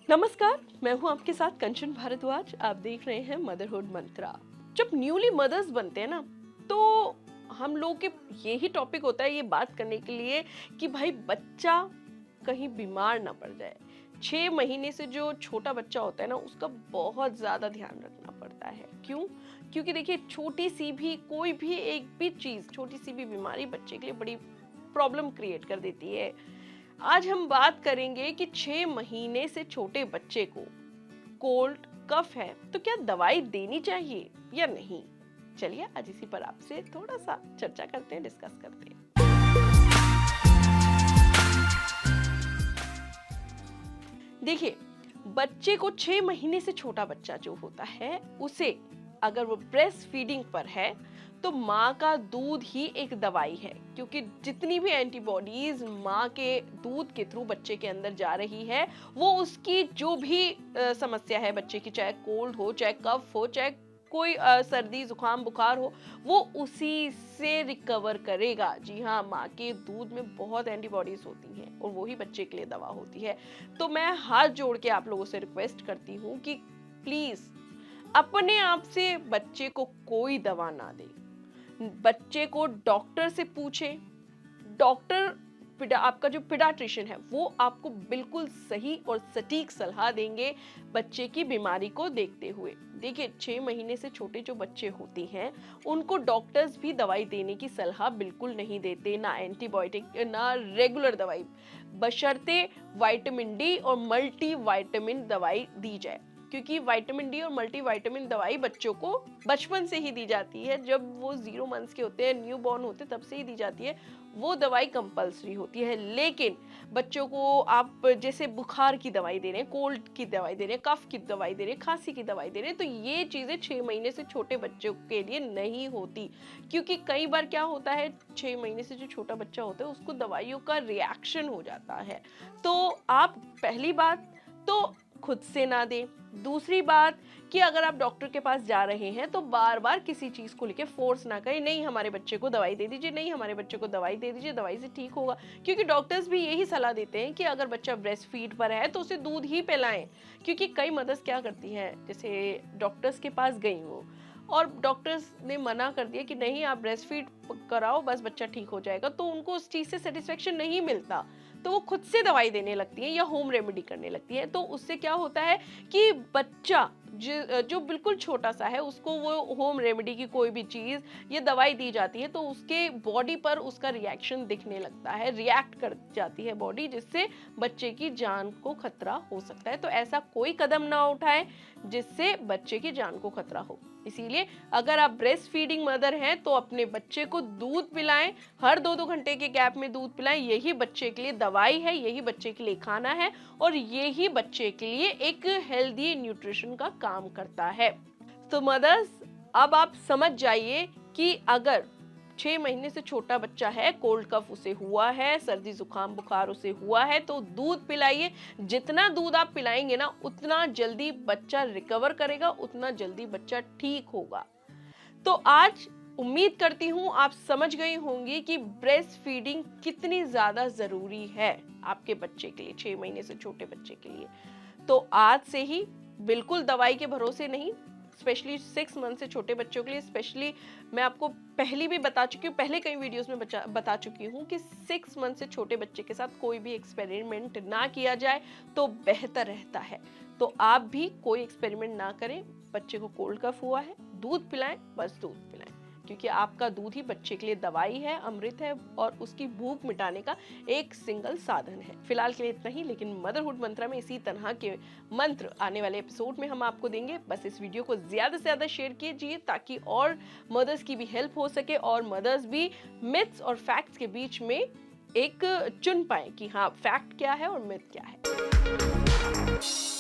नमस्कार, मैं हूं आपके साथ कंचन भारद्वाज। आप देख रहे हैं मदरहुड मंत्रा। जब न्यूली मदर्स बनते हैं ना, तो हम लोग के यही टॉपिक होता है ये बात करने के लिए कि भाई बच्चा कहीं बीमार ना पड़ जाए। 6 महीने से जो छोटा बच्चा होता है ना, उसका बहुत ज्यादा ध्यान रखना पड़ता है। क्यों? क्योंकि देखिए, छोटी सी भी कोई भी एक भी चीज, छोटी सी भी बीमारी बच्चे के लिए बड़ी प्रॉब्लम क्रिएट कर देती है। आज हम बात करेंगे कि 6 महीने से छोटे बच्चे को कोल्ड कफ है तो क्या दवाई देनी चाहिए या नहीं। चलिए आज इसी पर आपसे थोड़ा सा चर्चा करते हैं, डिस्कस करते हैं। देखिए, बच्चे को 6 महीने से छोटा बच्चा जो होता है, उसे अगर वो ब्रेस्ट फीडिंग पर है तो माँ का दूध ही एक दवाई है। क्योंकि जितनी भी एंटीबॉडीज माँ के दूध के थ्रू बच्चे के अंदर जा रही है, वो उसकी जो भी समस्या है बच्चे की, चाहे कोल्ड हो, चाहे कफ हो, चाहे कोई सर्दी जुकाम बुखार हो, वो उसी से रिकवर करेगा। जी हाँ, माँ के दूध में बहुत एंटीबॉडीज होती हैं और वही बच्चे के लिए दवा होती है। तो मैं हाथ जोड़ के आप लोगों से रिक्वेस्ट करती हूँ कि प्लीज अपने आप से बच्चे को कोई दवा ना दे। बच्चे को डॉक्टर से पूछें। डॉक्टर, आपका जो पीडियाट्रिशियन है, वो आपको बिल्कुल सही और सटीक सलाह देंगे बच्चे की बीमारी को देखते हुए। देखिए, 6 महीने से छोटे जो बच्चे होते हैं, उनको डॉक्टर्स भी दवाई देने की सलाह बिल्कुल नहीं देते, ना एंटीबायोटिक ना रेगुलर दवाई, बशर्ते विटामिन डी और मल्टी विटामिन दवाई दी जाए। क्योंकि विटामिन डी और मल्टी विटामिन दवाई बच्चों को बचपन से ही दी जाती है। जब वो 0 मंथ्स के होते हैं, न्यू बॉर्न होते हैं, तब से ही दी जाती है। वो दवाई कंपल्सरी होती है। लेकिन बच्चों को आप जैसे बुखार की दवाई दे रहे हैं, कोल्ड की दवाई दे रहे हैं, कफ की दवाई दे रहे हैं, खांसी की दवाई दे रहे हैं, तो ये चीजें 6 महीने से छोटे बच्चों के लिए नहीं होती। क्योंकि कई बार क्या होता है, 6 महीने से जो छोटा बच्चा होता है उसको दवाइयों का रिएक्शन हो जाता है। तो आप पहली बात तो खुद से ना दें। दूसरी बात कि अगर आप डॉक्टर के पास जा रहे हैं तो बार बार किसी चीज को लेके फोर्स ना करें, नहीं हमारे बच्चे को दवाई दे दीजिए, नहीं हमारे बच्चे को दवाई दे दीजिए, दवाई से ठीक होगा। क्योंकि डॉक्टर्स भी यही सलाह देते हैं कि अगर बच्चा ब्रेस्ट फीड पर है तो उसे दूध ही पिलाएं। क्योंकि कई मदर्स क्या करती हैं, जैसे डॉक्टर्स के पास गई वो और डॉक्टर्स ने मना कर दिया कि नहीं आप ब्रेस्ट फीड कराओ, बस बच्चा ठीक हो जाएगा, तो उनको उस चीज से सेटिस्फेक्शन नहीं मिलता, तो वो खुद से दवाई देने लगती हैं या होम रेमेडी करने लगती हैं। तो उससे क्या होता है कि बच्चा जो बिल्कुल छोटा सा है, उसको वो होम रेमेडी की कोई भी चीज ये दवाई दी जाती है तो उसके बॉडी पर उसका रिएक्शन दिखने लगता है, रिएक्ट कर जाती है बॉडी, जिससे बच्चे की जान को खतरा हो सकता है। तो ऐसा कोई कदम ना उठाएं जिससे बच्चे की जान को खतरा हो। इसीलिए अगर आप ब्रेस्ट फीडिंग मदर हैं तो अपने बच्चे को दूध पिलाएं, हर 2-2 घंटे के गैप में दूध पिलाएं। यही बच्चे के लिए दवाई है, यही बच्चे के लिए खाना है और यही बच्चे के लिए एक हेल्दी न्यूट्रिशन का काम करता है। तो मदर्स, अब आप समझ जाइए कि अगर 6 महीने से छोटा बच्चा है, कोल्ड कफ उसे हुआ है, सर्दी जुकाम बुखार उसे हुआ है, तो दूध पिलाइए। जितना दूध आप पिलाएंगे ना, उतना जल्दी बच्चा रिकवर करेगा, उतना जल्दी बच्चा ठीक होगा। तो आज उम्मीद करती हूँ आप समझ गई होंगी कि ब्रेस्ट फीडिंग कितनी ज्यादा जरूरी है आपके बच्चे के लिए, 6 महीने से छोटे बच्चे के लिए। तो आज से ही बिल्कुल दवाई के भरोसे नहीं, स्पेशली 6 मंथ से छोटे बच्चों के लिए। स्पेशली मैं आपको पहले भी बता चुकी हूँ, पहले कई वीडियोस में बता चुकी हूँ कि 6 मंथ से छोटे बच्चे के साथ कोई भी एक्सपेरिमेंट ना किया जाए तो बेहतर रहता है। तो आप भी कोई एक्सपेरिमेंट ना करें। बच्चे को कोल्ड कफ हुआ है, दूध पिलाएं, बस दूध पिलाएं। क्योंकि आपका दूध ही बच्चे के लिए दवाई है, अमृत है और उसकी भूख मिटाने का एक सिंगल साधन है। फिलहाल के लिए इतना ही, लेकिन मदरहुड मंत्रा में इसी तरह के मंत्र आने वाले एपिसोड में हम आपको देंगे। बस इस वीडियो को ज्यादा से ज्यादा शेयर कीजिए ताकि और मदर्स की भी हेल्प हो सके और मदर्स भी मिथ्स और फैक्ट्स के बीच में एक चुन पाए कि हाँ, फैक्ट क्या है और मिथ क्या है।